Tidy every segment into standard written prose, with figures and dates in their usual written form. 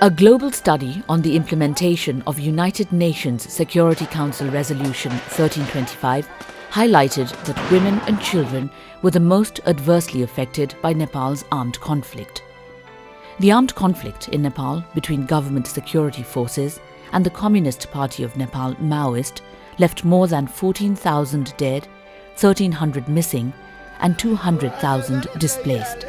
A global study on the implementation of United Nations Security Council Resolution 1325 highlighted that women and children were the most adversely affected by Nepal's armed conflict. The armed conflict in Nepal between government security forces and the Communist Party of Nepal Maoist left more than 14,000 dead, 1,300 missing and 200,000 displaced.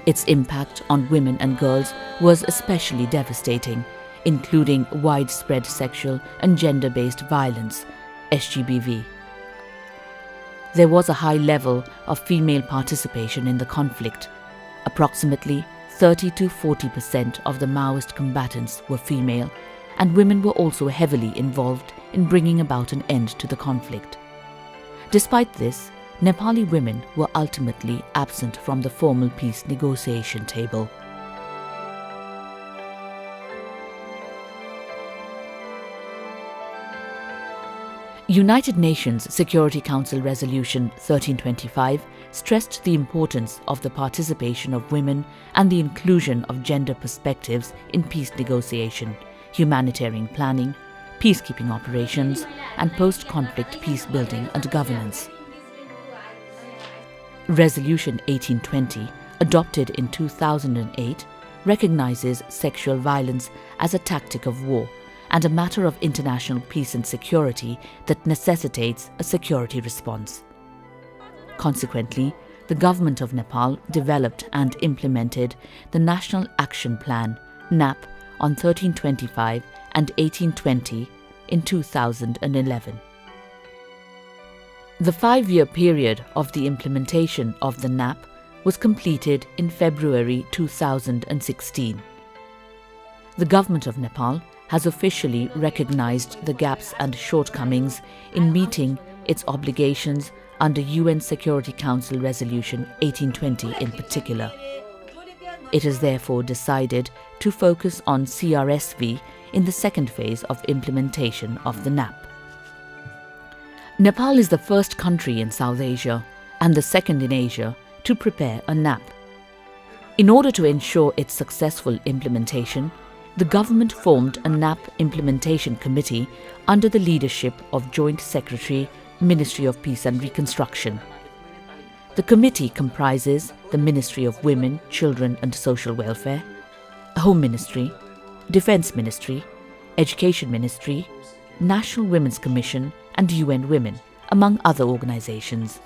Its impact on women and girls was especially devastating, including widespread sexual and gender-based violence, SGBV. There was a high level of female participation in the conflict. Approximately 30 to 40% of the Maoist combatants were female, and women were also heavily involved in bringing about an end to the conflict. Despite this, Nepali women were ultimately absent from the formal peace negotiation table. United Nations Security Council Resolution 1325 stressed the importance of the participation of women and the inclusion of gender perspectives in peace negotiation, humanitarian planning, peacekeeping operations, and post-conflict peace building and governance. Resolution 1820, adopted in 2008, recognizes sexual violence as a tactic of war and a matter of international peace and security that necessitates a security response. Consequently, the Government of Nepal developed and implemented the National Action Plan, NAP, on 1325 and 1820 in 2011. The 5-year period of the implementation of the NAP was completed in February 2016. The Government of Nepal has officially recognized the gaps and shortcomings in meeting its obligations under UN Security Council Resolution 1820 in particular. It has therefore decided to focus on CRSV in the second phase of implementation of the NAP. Nepal is the first country in South Asia and the second in Asia to prepare a NAP. In order to ensure its successful implementation, the government formed a NAP Implementation Committee under the leadership of Joint Secretary, Ministry of Peace and Reconstruction. The committee comprises the Ministry of Women, Children and Social Welfare, Home Ministry, Defence Ministry, Education Ministry, National Women's Commission and UN Women, among other organizations.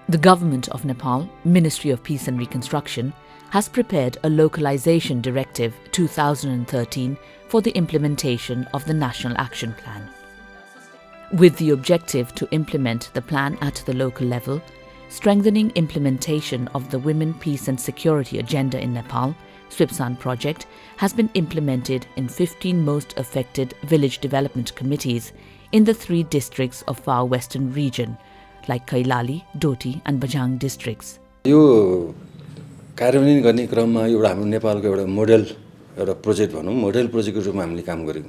The Government of Nepal, Ministry of Peace and Reconstruction, has prepared a Localization Directive 2013 for the implementation of the National Action Plan. With the objective to implement the plan at the local level, strengthening implementation of the Women, Peace and Security Agenda in Nepal, SIWPSAN project, has been implemented in 15 most affected village development committees in the 3 districts of far western region, like Kailali, Doti and Bajhang districts. यो कार्यान्वयन गर्ने क्रममा एउटा हाम्रो नेपालको एउटा model एउटा project भनौं model प्रोजेक्टको रूपमा हामीले काम गर्यौं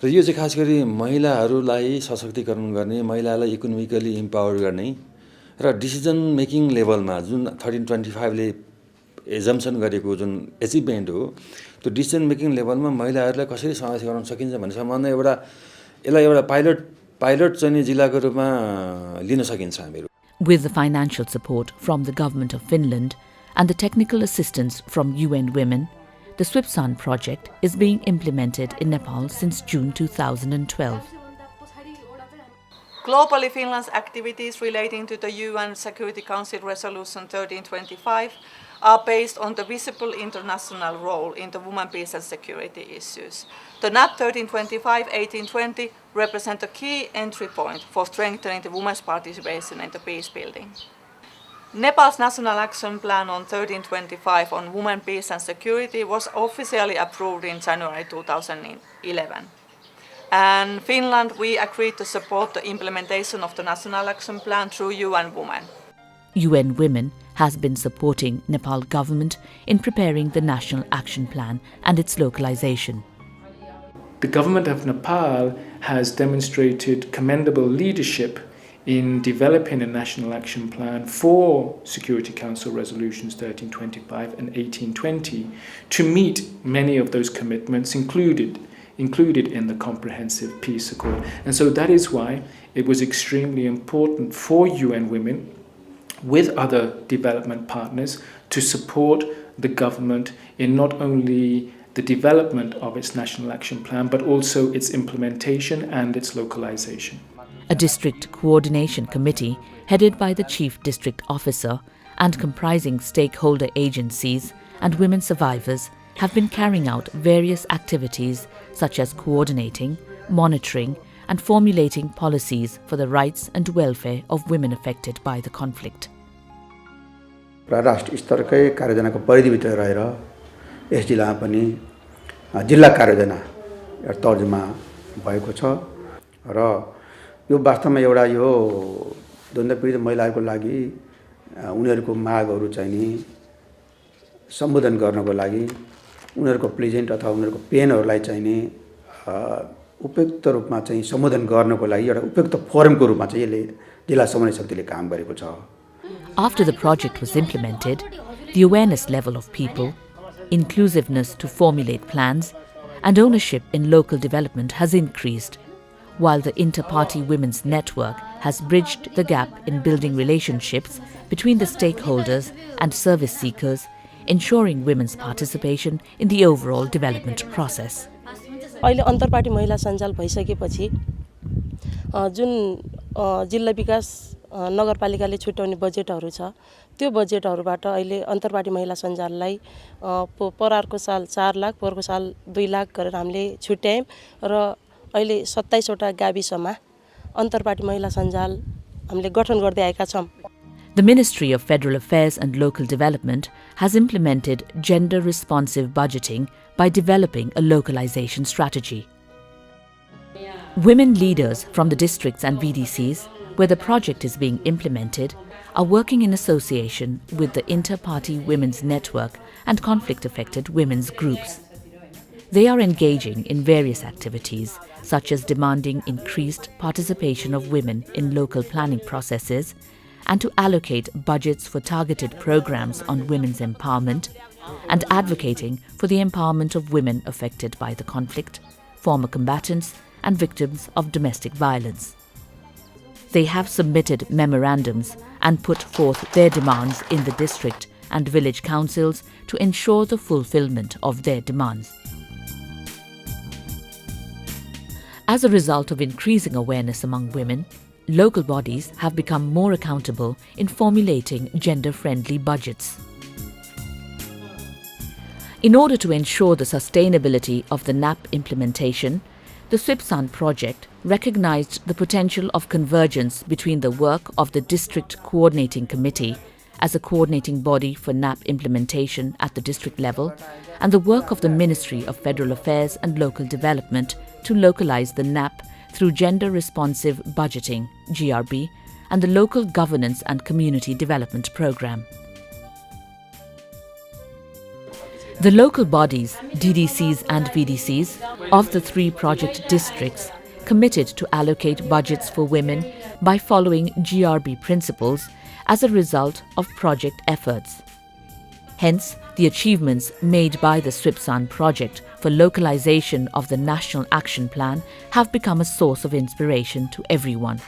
र यो चाहिँ खास गरी महिलाहरूलाई सशक्तिकरण गर्ने महिलालाई इकोनोमिकली एम्पावर गर्ने र डिसिजन मेकिङ लेभलमा जुन 1325 ले एजम्पसन गरेको जुन अचिभमेन्ट हो त्यो डिसिजन मेकिङ लेभलमा महिलाहरूलाई कसरी समावेश गर्न सकिन्छ भन्ने सम्बन्धमा यसलाई एउटा पाइलट चाहिँ जिल्लाको रूपमा लिन सकिन्छ हामीहरु. With the financial support from the Government of Finland and the technical assistance from UN Women, the SIWPSAN project is being implemented in Nepal since June 2012. Globally, Finland's activities relating to the UN Security Council Resolution 1325 are based on the visible international role in the women, peace and security issues. The NAP 1325-1820 represent a key entry point for strengthening the women's participation in the peace building. Nepal's National Action Plan on 1325 on women, peace and security was officially approved in January 2011. And Finland, we agreed to support the implementation of the National Action Plan through UN Women. UN Women has been supporting Nepal government in preparing the National Action Plan and its localization. The Government of Nepal has demonstrated commendable leadership in developing a national action plan for Security Council Resolutions 1325 and 1820 to meet many of those commitments included in the Comprehensive Peace Accord. And so that is why it was extremely important for UN Women with other development partners to support the government in not only the development of its national action plan, but also its implementation and its localization. A district coordination committee headed by the chief district officer and comprising stakeholder agencies and women survivors have been carrying out various activities such as coordinating, monitoring and formulating policies for the rights and welfare of women affected by the conflict. राष्ट्र स्तरकै कार्ययोजनाको परिधिभित्र रहेर yes जिल्लामा पनि जिल्ला कार्ययोजना तर्जुमा भएको छ र यो वास्तवमा एउटा यो द्वन्द्वपीडित महिलाहरूको लागि उनीहरूको मागहरू चाहिँ नि सम्बोधन गर्नको लागि उनीहरूको प्लेजेन्ट अथवा उनीहरूको पेनहरूलाई चाहिँ नि उपयुक्त रूपमा चाहिँ सम्बोधन गर्नको लागि एउटा उपयुक्त फोरमको रूपमा चाहिँ यसले जिल्ला समन्वय समितिले काम गरेको छ. After the project was implemented, the awareness level of people, inclusiveness to formulate plans, and ownership in local development has increased, while the Inter-Party Women's Network has bridged the gap in building relationships between the stakeholders and service seekers, ensuring women's participation in the overall development process. अहिले अन्तरपार्टी महिला सञ्जाल भइसकेपछि जुन जिल्ला विकास नगरपालिकाले छुट्याउने बजेटहरू छ त्यो बजेटहरूबाट अहिले अन्तरपार्टी महिला सञ्जाललाई परारको साल 4 लाख पोहोरको साल 2 लाख गरेर हामीले छुट्यायौं र अहिले 27 वटा गाविसमा अन्तरपार्टी महिला सञ्जाल हामीले गठन गर्दै आएका छौं. The Ministry of Federal Affairs and Local Development has implemented gender-responsive budgeting by developing a localization strategy. Women leaders from the districts and VDCs, where the project is being implemented, are working in association with the Inter-Party Women's Network and conflict-affected women's groups. They are engaging in various activities, such as demanding increased participation of women in local planning processes and to allocate budgets for targeted programs on women's empowerment, and advocating for the empowerment of women affected by the conflict, former combatants and victims of domestic violence. They have submitted memorandums and put forth their demands in the district and village councils to ensure the fulfillment of their demands. As a result of increasing awareness among women, local bodies have become more accountable in formulating gender-friendly budgets. In order to ensure the sustainability of the NAP implementation, the SIWPSAN project recognized the potential of convergence between the work of the District Coordinating Committee as a coordinating body for NAP implementation at the district level and the work of the Ministry of Federal Affairs and Local Development to localize the NAP through gender-responsive budgeting, GRB, and the Local Governance and Community Development Programme. The local bodies, DDCs and VDCs, of the 3 project districts committed to allocate budgets for women by following GRB principles as a result of project efforts. Hence, the achievements made by the SIWPSAN project for localization of the National Action Plan have become a source of inspiration to everyone.